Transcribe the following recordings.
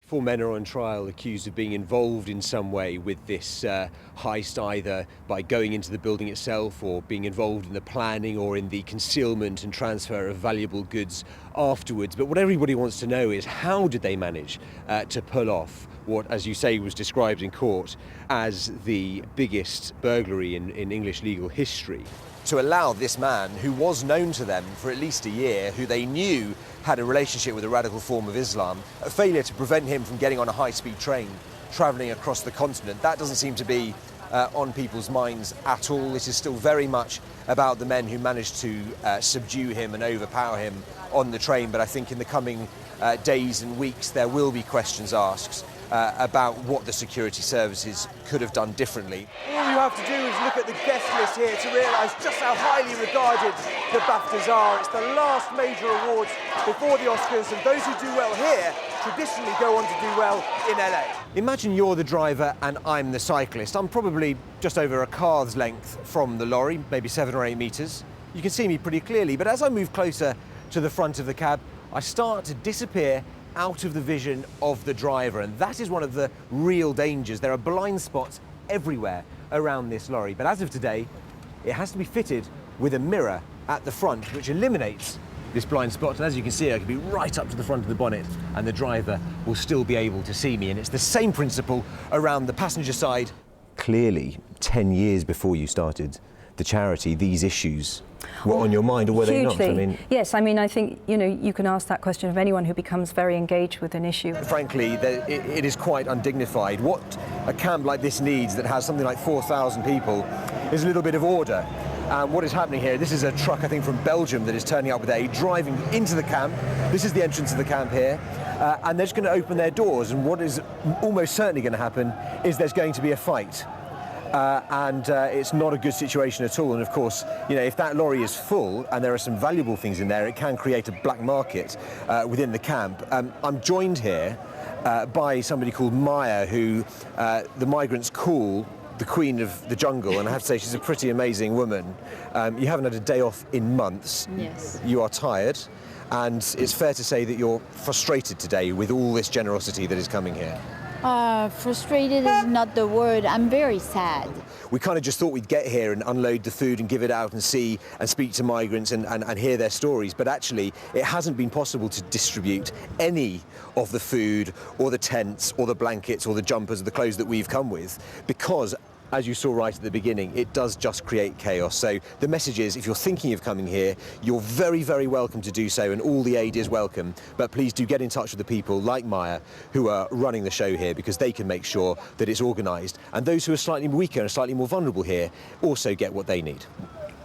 Four men are on trial accused of being involved in some way with this heist, either by going into the building itself or being involved in the planning or in the concealment and transfer of valuable goods afterwards. But what everybody wants to know is, how did they manage to pull off what, as you say, was described in court as the biggest burglary in English legal history? To allow this man, who was known to them for at least a year, who they knew had a relationship with a radical form of Islam, a failure to prevent him from getting on a high-speed train travelling across the continent, that doesn't seem to be on people's minds at all. This is still very much about the men who managed to subdue him and overpower him on the train. But I think in the coming days and weeks there will be questions asked about what the security services could have done differently. All you have to do is look at the guest list here to realise just how highly regarded the BAFTAs are. It's the last major awards before the Oscars, and those who do well here traditionally go on to do well in LA. Imagine you're the driver and I'm the cyclist. I'm probably just over a car's length from the lorry, maybe 7 or 8 metres. You can see me pretty clearly, but as I move closer to the front of the cab, I start to disappear out of the vision of the driver, and that is one of the real dangers. There are blind spots everywhere around this lorry, but as of today, it has to be fitted with a mirror at the front, which eliminates this blind spot. And as you can see, I can be right up to the front of the bonnet and the driver will still be able to see me. And it's the same principle around the passenger side. Clearly, 10 years before you started the charity, these issues were on your mind, or were they not? Yes, I think, you can ask that question of anyone who becomes very engaged with an issue. Frankly, it is quite undignified. What a camp like this needs, that has something like 4,000 people, is a little bit of order. What is happening here, this is a truck, I think, from Belgium that is turning up with aid, driving into the camp. This is the entrance of the camp here, and they're just going to open their doors, and what is almost certainly going to happen is there's going to be a fight. It's not a good situation at all. And of course, if that lorry is full and there are some valuable things in there, it can create a black market within the camp. I'm joined here by somebody called Maya, who the migrants call the Queen of the Jungle, and I have to say she's a pretty amazing woman. You haven't had a day off in months. Yes. You are tired, and it's fair to say that you're frustrated today with all this generosity that is coming here. Frustrated is not the word. I'm very sad. We kind of just thought we'd get here and unload the food and give it out and see and speak to migrants and hear their stories, but actually it hasn't been possible to distribute any of the food or the tents or the blankets or the jumpers or the clothes that we've come with, because, as you saw right at the beginning, it does just create chaos. So the message is, if you're thinking of coming here, you're very, very welcome to do so, and all the aid is welcome. But please do get in touch with the people like Maya who are running the show here, because they can make sure that it's organised, and those who are slightly weaker and slightly more vulnerable here also get what they need.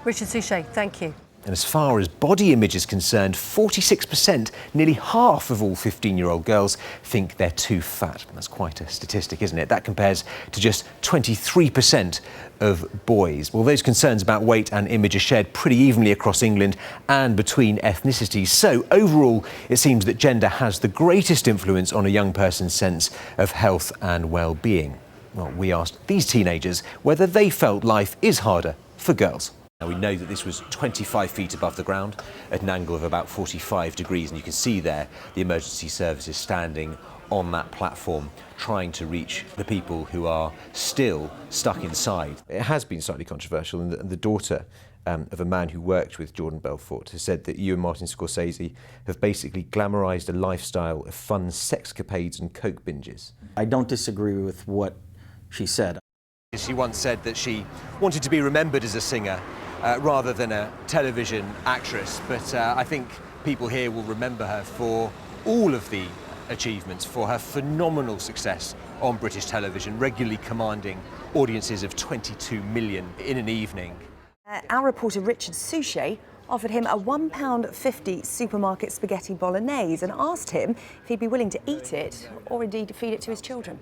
Richard Suchet, thank you. And as far as body image is concerned, 46%, nearly half of all 15-year-old girls, think they're too fat. That's quite a statistic, isn't it? That compares to just 23% of boys. Well, those concerns about weight and image are shared pretty evenly across England and between ethnicities. So overall, it seems that gender has the greatest influence on a young person's sense of health and well-being. Well, we asked these teenagers whether they felt life is harder for girls. Now, we know that this was 25 feet above the ground at an angle of about 45 degrees, and you can see there the emergency services standing on that platform trying to reach the people who are still stuck inside. It has been slightly controversial, and the daughter of a man who worked with Jordan Belfort has said that you and Martin Scorsese have basically glamorised a lifestyle of fun sexcapades and coke binges. I don't disagree with what she said. She once said that she wanted to be remembered as a singer rather than a television actress, but I think people here will remember her for all of the achievements, for her phenomenal success on British television, regularly commanding audiences of 22 million in an evening. Our reporter Richard Suchet offered him a £1.50 supermarket spaghetti bolognese and asked him if he'd be willing to eat it or indeed feed it to his children.